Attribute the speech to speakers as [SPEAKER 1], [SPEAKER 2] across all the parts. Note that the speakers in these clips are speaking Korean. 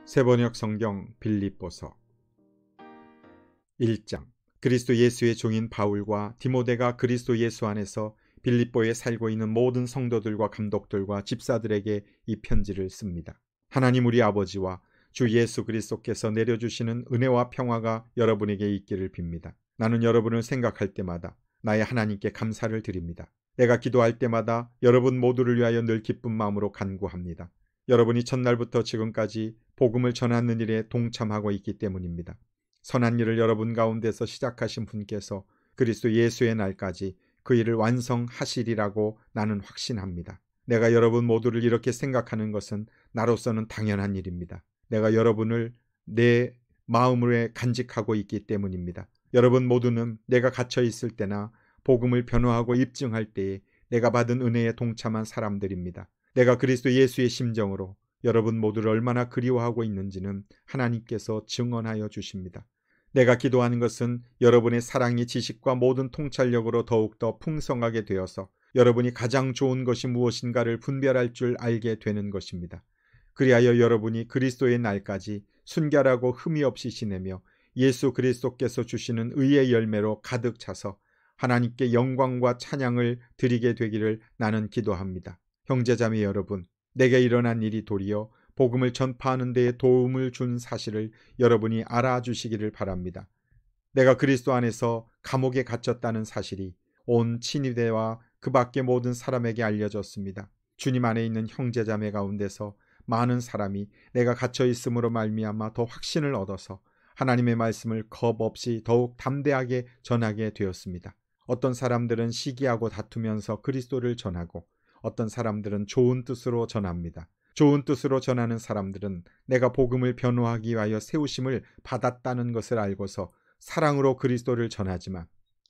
[SPEAKER 1] 세번역 성경 빌립보서 1장. 그리스도 예수의 종인 바울과 디모데가 그리스도 예수 안에서 빌립보에 살고 있는 모든 성도들과 감독들과 집사들에게 이 편지를 씁니다. 하나님 우리 아버지와 주 예수 그리스도께서 내려주시는 은혜와 평화가 여러분에게 있기를 빕니다. 나는 여러분을 생각할 때마다 나의 하나님께 감사를 드립니다. 내가 기도할 때마다 여러분 모두를 위하여 늘 기쁜 마음으로 간구합니다. 여러분이 첫날부터 지금까지 복음을 전하는 일에 동참하고 있기 때문입니다. 선한 일을 여러분 가운데서 시작하신 분께서 그리스도 예수의 날까지 그 일을 완성하시리라고 나는 확신합니다. 내가 여러분 모두를 이렇게 생각하는 것은 나로서는 당연한 일입니다. 내가 여러분을 내 마음으로 간직하고 있기 때문입니다. 여러분 모두는 내가 갇혀 있을 때나 복음을 변호하고 입증할 때에 내가 받은 은혜에 동참한 사람들입니다. 내가 그리스도 예수의 심정으로 여러분 모두를 얼마나 그리워하고 있는지는 하나님께서 증언하여 주십니다. 내가 기도하는 것은 여러분의 사랑이 지식과 모든 통찰력으로 더욱더 풍성하게 되어서 여러분이 가장 좋은 것이 무엇인가를 분별할 줄 알게 되는 것입니다. 그리하여 여러분이 그리스도의 날까지 순결하고 흠이 없이 지내며 예수 그리스도께서 주시는 의의 열매로 가득 차서 하나님께 영광과 찬양을 드리게 되기를 나는 기도합니다. 형제자매 여러분, 내게 일어난 일이 도리어 복음을 전파하는 데에 도움을 준 사실을 여러분이 알아주시기를 바랍니다. 내가 그리스도 안에서 감옥에 갇혔다는 사실이 온 친위대와 그 밖의 모든 사람에게 알려졌습니다. 주님 안에 있는 형제자매 가운데서 많은 사람이 내가 갇혀 있음으로 말미암아 더 확신을 얻어서 하나님의 말씀을 겁 없이 더욱 담대하게 전하게 되었습니다. 어떤 사람들은 시기하고 다투면서 그리스도를 전하고 어떤 사람들은 좋은 뜻으로 전합니다. 좋은 뜻으로 전하는 사람들은 내가 복음을 변호하기 위하여 세우심을 받았다는 것을 알고서 사랑으로 그리스도를 전하지만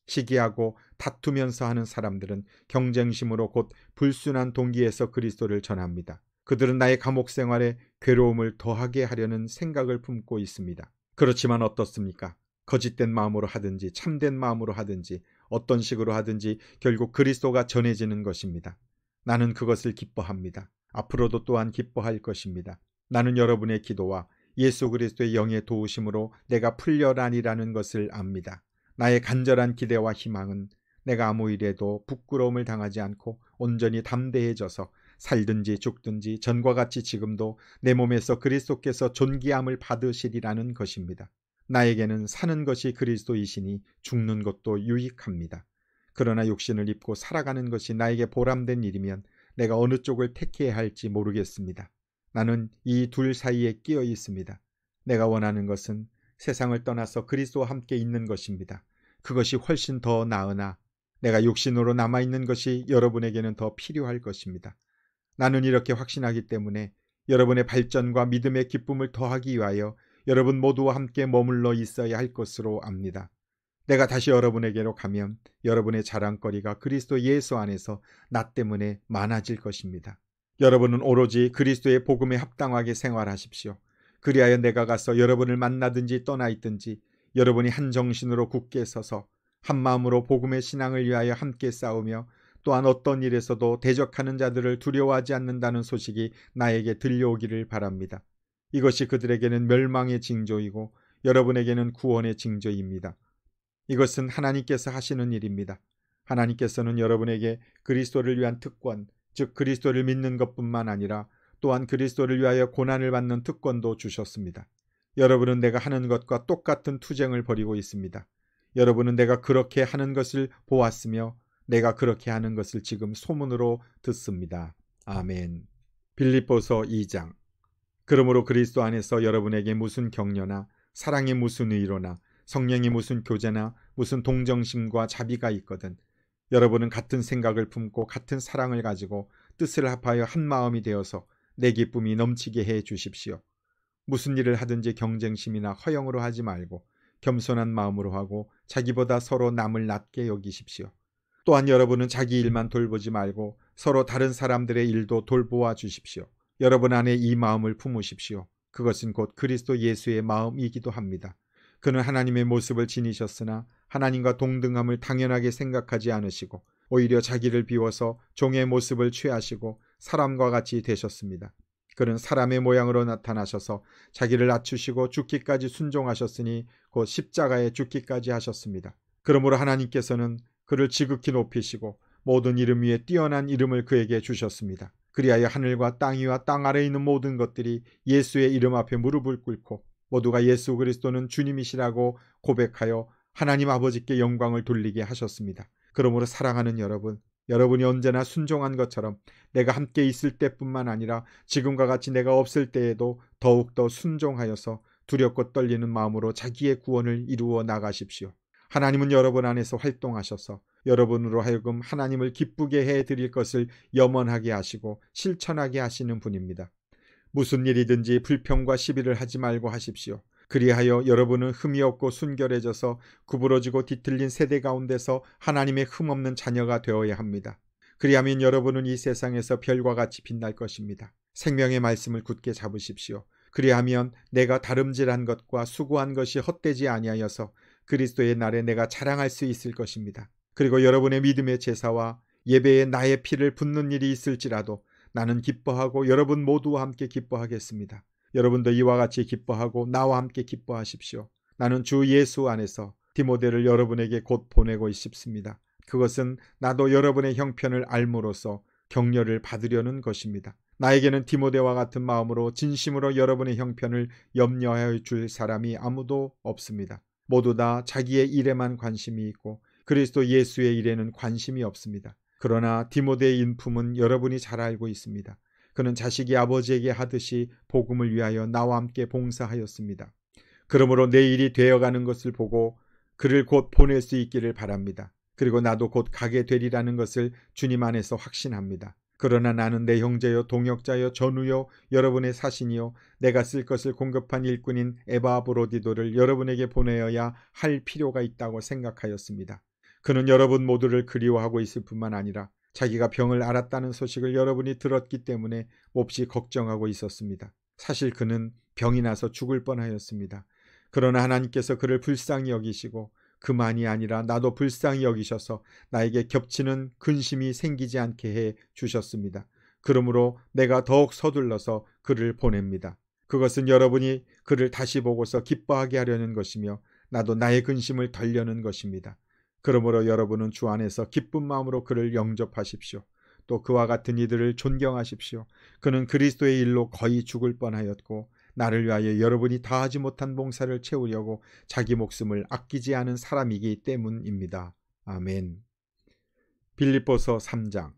[SPEAKER 1] 시기하고 다투면서 하는 사람들은 경쟁심으로 곧 불순한 동기에서 그리스도를 전합니다. 그들은 나의 감옥 생활에 괴로움을 더하게 하려는 생각을 품고 있습니다. 그렇지만 어떻습니까? 거짓된 마음으로 하든지 참된 마음으로 하든지 어떤 식으로 하든지 결국 그리스도가 전해지는 것입니다. 나는 그것을 기뻐합니다. 앞으로도 또한 기뻐할 것입니다. 나는 여러분의 기도와 예수 그리스도의 영의 도우심으로 내가 풀려라니라는 것을 압니다. 나의 간절한 기대와 희망은 내가 아무 일에도 부끄러움을 당하지 않고 온전히 담대해져서 살든지 죽든지 전과 같이 지금도 내 몸에서 그리스도께서 존귀함을 받으시리라는 것입니다. 나에게는 사는 것이 그리스도이시니 죽는 것도 유익합니다. 그러나 육신을 입고 살아가는 것이 나에게 보람된 일이면 내가 어느 쪽을 택해야 할지 모르겠습니다. 나는 이 둘 사이에 끼어 있습니다. 내가 원하는 것은 세상을 떠나서 그리스도와 함께 있는 것입니다. 그것이 훨씬 더 나으나 내가 육신으로 남아있는 것이 여러분에게는 더 필요할 것입니다. 나는 이렇게 확신하기 때문에 여러분의 발전과 믿음의 기쁨을 더하기 위하여 여러분 모두와 함께 머물러 있어야 할 것으로 압니다. 내가 다시 여러분에게로 가면 여러분의 자랑거리가 그리스도 예수 안에서 나 때문에 많아질 것입니다. 여러분은 오로지 그리스도의 복음에 합당하게 생활하십시오. 그리하여 내가 가서 여러분을 만나든지 떠나 있든지 여러분이 한 정신으로 굳게 서서 한 마음으로 복음의 신앙을 위하여 함께 싸우며 또한 어떤 일에서도 대적하는 자들을 두려워하지 않는다는 소식이 나에게 들려오기를 바랍니다. 이것이 그들에게는 멸망의 징조이고 여러분에게는 구원의 징조입니다. 이것은 하나님께서 하시는 일입니다. 하나님께서는 여러분에게 그리스도를 위한 특권, 즉 그리스도를 믿는 것뿐만 아니라 또한 그리스도를 위하여 고난을 받는 특권도 주셨습니다. 여러분은 내가 하는 것과 똑같은 투쟁을 벌이고 있습니다. 여러분은 내가 그렇게 하는 것을 보았으며 내가 그렇게 하는 것을 지금 소문으로 듣습니다. 아멘. 빌립보서 2장. 그러므로 그리스도 안에서 여러분에게 무슨 격려나 사랑의 무슨 의로나 성령의 무슨 교제나 무슨 동정심과 자비가 있거든 여러분은 같은 생각을 품고 같은 사랑을 가지고 뜻을 합하여 한 마음이 되어서 내 기쁨이 넘치게 해 주십시오. 무슨 일을 하든지 경쟁심이나 허영으로 하지 말고 겸손한 마음으로 하고 자기보다 서로 남을 낮게 여기십시오. 또한 여러분은 자기 일만 돌보지 말고 서로 다른 사람들의 일도 돌보아 주십시오. 여러분 안에 이 마음을 품으십시오. 그것은 곧 그리스도 예수의 마음이기도 합니다. 그는 하나님의 모습을 지니셨으나 하나님과 동등함을 당연하게 생각하지 않으시고 오히려 자기를 비워서 종의 모습을 취하시고 사람과 같이 되셨습니다. 그는 사람의 모양으로 나타나셔서 자기를 낮추시고 죽기까지 순종하셨으니 곧 십자가에 죽기까지 하셨습니다. 그러므로 하나님께서는 그를 지극히 높이시고 모든 이름 위에 뛰어난 이름을 그에게 주셨습니다. 그리하여 하늘과 땅 위와 땅 아래에 있는 모든 것들이 예수의 이름 앞에 무릎을 꿇고 모두가 예수 그리스도는 주님이시라고 고백하여 하나님 아버지께 영광을 돌리게 하셨습니다. 그러므로 사랑하는 여러분, 여러분이 언제나 순종한 것처럼 내가 함께 있을 때뿐만 아니라 지금과 같이 내가 없을 때에도 더욱더 순종하여서 두렵고 떨리는 마음으로 자기의 구원을 이루어 나가십시오. 하나님은 여러분 안에서 활동하셔서 여러분으로 하여금 하나님을 기쁘게 해드릴 것을 염원하게 하시고 실천하게 하시는 분입니다. 무슨 일이든지 불평과 시비를 하지 말고 하십시오. 그리하여 여러분은 흠이 없고 순결해져서 구부러지고 뒤틀린 세대 가운데서 하나님의 흠없는 자녀가 되어야 합니다. 그리하면 여러분은 이 세상에서 별과 같이 빛날 것입니다. 생명의 말씀을 굳게 잡으십시오. 그리하면 내가 다름질한 것과 수고한 것이 헛되지 아니하여서 그리스도의 날에 내가 자랑할 수 있을 것입니다. 그리고 여러분의 믿음의 제사와 예배에 나의 피를 붓는 일이 있을지라도 나는 기뻐하고 여러분 모두와 함께 기뻐하겠습니다. 여러분도 이와 같이 기뻐하고 나와 함께 기뻐하십시오. 나는 주 예수 안에서 디모데를 여러분에게 곧 보내고 싶습니다. 그것은 나도 여러분의 형편을 알므로써 격려를 받으려는 것입니다. 나에게는 디모데와 같은 마음으로 진심으로 여러분의 형편을 염려하여 줄 사람이 아무도 없습니다. 모두 다 자기의 일에만 관심이 있고 그리스도 예수의 일에는 관심이 없습니다. 그러나 디모데의 인품은 여러분이 잘 알고 있습니다. 그는 자식이 아버지에게 하듯이 복음을 위하여 나와 함께 봉사하였습니다. 그러므로 내 일이 되어가는 것을 보고 그를 곧 보낼 수 있기를 바랍니다. 그리고 나도 곧 가게 되리라는 것을 주님 안에서 확신합니다. 그러나 나는 내 형제요 동역자요 전우요 여러분의 사신이요 내가 쓸 것을 공급한 일꾼인 에바브로디도를 여러분에게 보내어야 할 필요가 있다고 생각하였습니다. 그는 여러분 모두를 그리워하고 있을 뿐만 아니라 자기가 병을 앓았다는 소식을 여러분이 들었기 때문에 몹시 걱정하고 있었습니다. 사실 그는 병이 나서 죽을 뻔하였습니다. 그러나 하나님께서 그를 불쌍히 여기시고 그만이 아니라 나도 불쌍히 여기셔서 나에게 겹치는 근심이 생기지 않게 해 주셨습니다. 그러므로 내가 더욱 서둘러서 그를 보냅니다. 그것은 여러분이 그를 다시 보고서 기뻐하게 하려는 것이며 나도 나의 근심을 덜려는 것입니다. 그러므로 여러분은 주 안에서 기쁜 마음으로 그를 영접하십시오. 또 그와 같은 이들을 존경하십시오. 그는 그리스도의 일로 거의 죽을 뻔하였고 나를 위하여 여러분이 다하지 못한 봉사를 채우려고 자기 목숨을 아끼지 않은 사람이기 때문입니다. 아멘. 빌립보서 3장.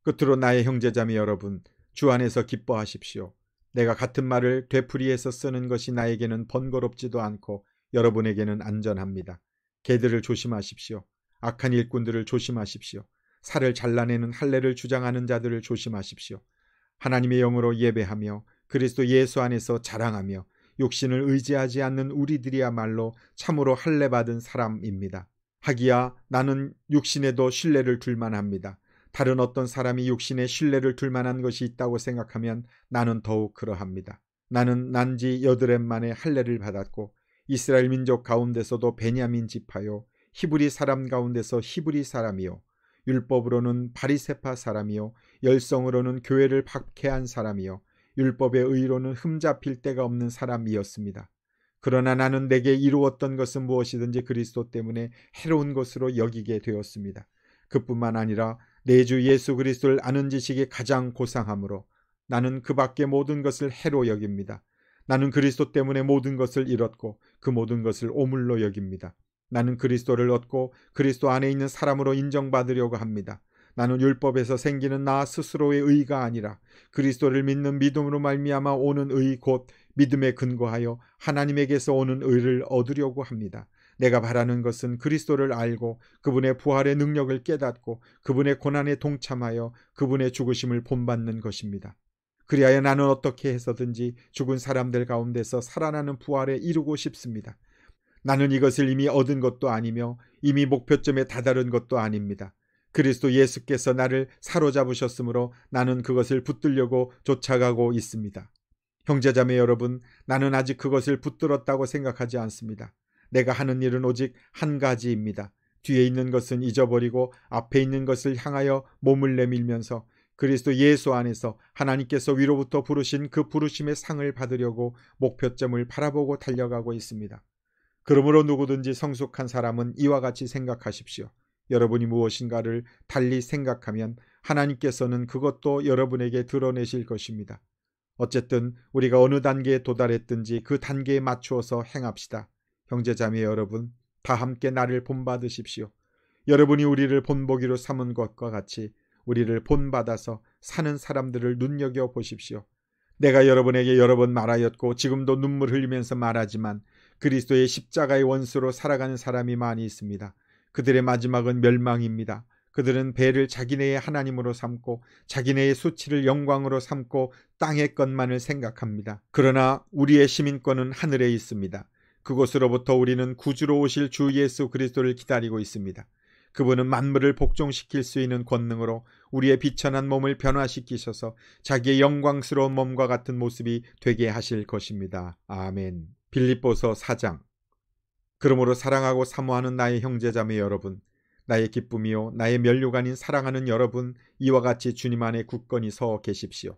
[SPEAKER 1] 끝으로 나의 형제자매 여러분, 주 안에서 기뻐하십시오. 내가 같은 말을 되풀이해서 쓰는 것이 나에게는 번거롭지도 않고 여러분에게는 안전합니다. 개들을 조심하십시오. 악한 일꾼들을 조심하십시오. 살을 잘라내는 할례를 주장하는 자들을 조심하십시오. 하나님의 영으로 예배하며 그리스도 예수 안에서 자랑하며 육신을 의지하지 않는 우리들이야말로 참으로 할례 받은 사람입니다. 하기야 나는 육신에도 신뢰를 둘만 합니다. 다른 어떤 사람이 육신에 신뢰를 둘 만한 것이 있다고 생각하면 나는 더욱 그러합니다. 나는 난지 8해 만에 할례를 받았고 이스라엘 민족 가운데서도 베냐민 지파요 히브리 사람 가운데서 히브리 사람이요 율법으로는 바리새파 사람이요 열성으로는 교회를 박해한 사람이요 율법의 의로는 흠잡힐 데가 없는 사람이었습니다. 그러나 나는 내게 이루었던 것은 무엇이든지 그리스도 때문에 해로운 것으로 여기게 되었습니다. 그뿐만 아니라 내 주 예수 그리스도를 아는 지식이 가장 고상하므로 나는 그 밖의 모든 것을 해로 여깁니다. 나는 그리스도 때문에 모든 것을 잃었고 그 모든 것을 오물로 여깁니다. 나는 그리스도를 얻고 그리스도 안에 있는 사람으로 인정받으려고 합니다. 나는 율법에서 생기는 나 스스로의 의가 아니라 그리스도를 믿는 믿음으로 말미암아 오는 의 곧 믿음에 근거하여 하나님에게서 오는 의를 얻으려고 합니다. 내가 바라는 것은 그리스도를 알고 그분의 부활의 능력을 깨닫고 그분의 고난에 동참하여 그분의 죽으심을 본받는 것입니다. 그리하여 나는 어떻게 해서든지 죽은 사람들 가운데서 살아나는 부활에 이루고 싶습니다. 나는 이것을 이미 얻은 것도 아니며 이미 목표점에 다다른 것도 아닙니다. 그리스도 예수께서 나를 사로잡으셨으므로 나는 그것을 붙들려고 쫓아가고 있습니다. 형제자매 여러분, 나는 아직 그것을 붙들었다고 생각하지 않습니다. 내가 하는 일은 오직 한 가지입니다. 뒤에 있는 것은 잊어버리고 앞에 있는 것을 향하여 몸을 내밀면서 그리스도 예수 안에서 하나님께서 위로부터 부르신 그 부르심의 상을 받으려고 목표점을 바라보고 달려가고 있습니다. 그러므로 누구든지 성숙한 사람은 이와 같이 생각하십시오. 여러분이 무엇인가를 달리 생각하면 하나님께서는 그것도 여러분에게 드러내실 것입니다. 어쨌든 우리가 어느 단계에 도달했든지 그 단계에 맞추어서 행합시다. 형제자매 여러분, 다 함께 나를 본받으십시오. 여러분이 우리를 본보기로 삼은 것과 같이 우리를 본받아서 사는 사람들을 눈여겨보십시오. 내가 여러분에게 여러 번 말하였고 지금도 눈물 흘리면서 말하지만 그리스도의 십자가의 원수로 살아가는 사람이 많이 있습니다. 그들의 마지막은 멸망입니다. 그들은 배를 자기네의 하나님으로 삼고 자기네의 수치를 영광으로 삼고 땅의 것만을 생각합니다. 그러나 우리의 시민권은 하늘에 있습니다. 그곳으로부터 우리는 구주로 오실 주 예수 그리스도를 기다리고 있습니다. 그분은 만물을 복종시킬 수 있는 권능으로 우리의 비천한 몸을 변화시키셔서 자기의 영광스러운 몸과 같은 모습이 되게 하실 것입니다. 아멘. 빌립보서 4장. 그러므로 사랑하고 사모하는 나의 형제자매 여러분, 나의 기쁨이요 나의 면류관인 사랑하는 여러분, 이와 같이 주님 안에 굳건히 서 계십시오.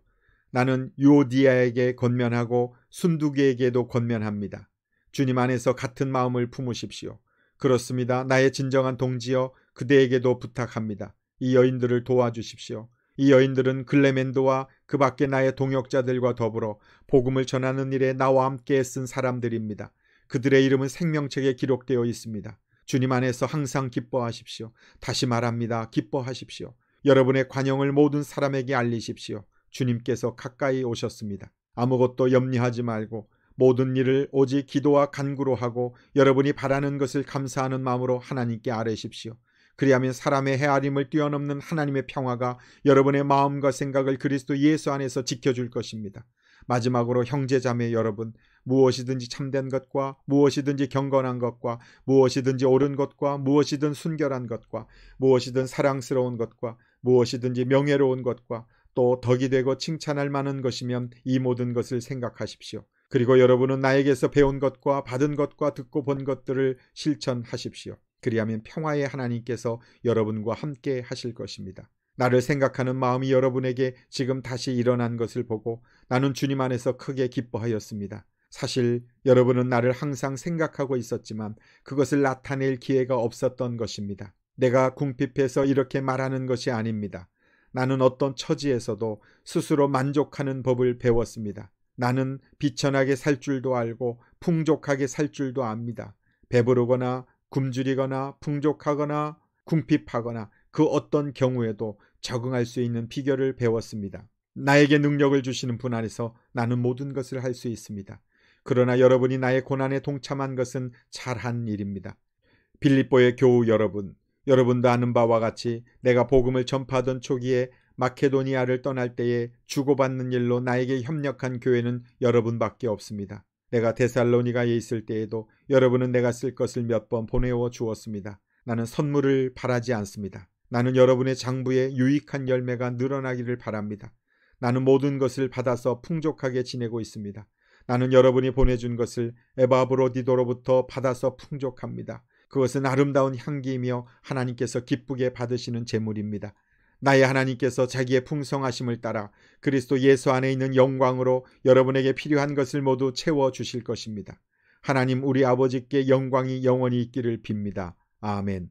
[SPEAKER 1] 나는 유오디아에게 권면하고 순두개에게도 권면합니다. 주님 안에서 같은 마음을 품으십시오. 그렇습니다. 나의 진정한 동지여, 그대에게도 부탁합니다. 이 여인들을 도와주십시오. 이 여인들은 글레멘도와 그 밖에 나의 동역자들과 더불어 복음을 전하는 일에 나와 함께 쓴 사람들입니다. 그들의 이름은 생명책에 기록되어 있습니다. 주님 안에서 항상 기뻐하십시오. 다시 말합니다. 기뻐하십시오. 여러분의 관용을 모든 사람에게 알리십시오. 주님께서 가까이 오셨습니다. 아무것도 염려하지 말고 모든 일을 오직 기도와 간구로 하고 여러분이 바라는 것을 감사하는 마음으로 하나님께 아뢰십시오. 그리하면 사람의 헤아림을 뛰어넘는 하나님의 평화가 여러분의 마음과 생각을 그리스도 예수 안에서 지켜줄 것입니다. 마지막으로 형제자매 여러분, 무엇이든지 참된 것과 무엇이든지 경건한 것과 무엇이든지 옳은 것과 무엇이든 순결한 것과 무엇이든 사랑스러운 것과 무엇이든지 명예로운 것과 또 덕이 되고 칭찬할 만한 것이면 이 모든 것을 생각하십시오. 그리고 여러분은 나에게서 배운 것과 받은 것과 듣고 본 것들을 실천하십시오. 그리하면 평화의 하나님께서 여러분과 함께 하실 것입니다. 나를 생각하는 마음이 여러분에게 지금 다시 일어난 것을 보고 나는 주님 안에서 크게 기뻐하였습니다. 사실 여러분은 나를 항상 생각하고 있었지만 그것을 나타낼 기회가 없었던 것입니다. 내가 궁핍해서 이렇게 말하는 것이 아닙니다. 나는 어떤 처지에서도 스스로 만족하는 법을 배웠습니다. 나는 비천하게 살 줄도 알고 풍족하게 살 줄도 압니다. 배부르거나 굶주리거나 풍족하거나 궁핍하거나 그 어떤 경우에도 적응할 수 있는 비결을 배웠습니다. 나에게 능력을 주시는 분 안에서 나는 모든 것을 할 수 있습니다. 그러나 여러분이 나의 고난에 동참한 것은 잘한 일입니다. 빌립보의 교우 여러분, 여러분도 아는 바와 같이 내가 복음을 전파하던 초기에 마케도니아를 떠날 때에 주고받는 일로 나에게 협력한 교회는 여러분밖에 없습니다. 내가 데살로니가에 있을 때에도 여러분은 내가 쓸 것을 몇 번 보내어 주었습니다. 나는 선물을 바라지 않습니다. 나는 여러분의 장부에 유익한 열매가 늘어나기를 바랍니다. 나는 모든 것을 받아서 풍족하게 지내고 있습니다. 나는 여러분이 보내준 것을 에바브로디도로부터 받아서 풍족합니다. 그것은 아름다운 향기이며 하나님께서 기쁘게 받으시는 제물입니다. 나의 하나님께서 자기의 풍성하심을 따라 그리스도 예수 안에 있는 영광으로 여러분에게 필요한 것을 모두 채워주실 것입니다. 하나님 우리 아버지께 영광이 영원히 있기를 빕니다. 아멘.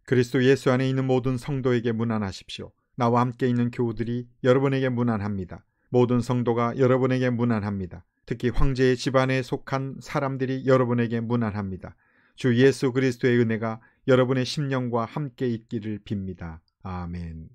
[SPEAKER 1] 그리스도 예수 안에 있는 모든 성도에게 문안하십시오. 나와 함께 있는 교우들이 여러분에게 문안합니다. 모든 성도가 여러분에게 문안합니다. 특히 황제의 집안에 속한 사람들이 여러분에게 문안합니다. 주 예수 그리스도의 은혜가 여러분의 심령과 함께 있기를 빕니다. 아멘.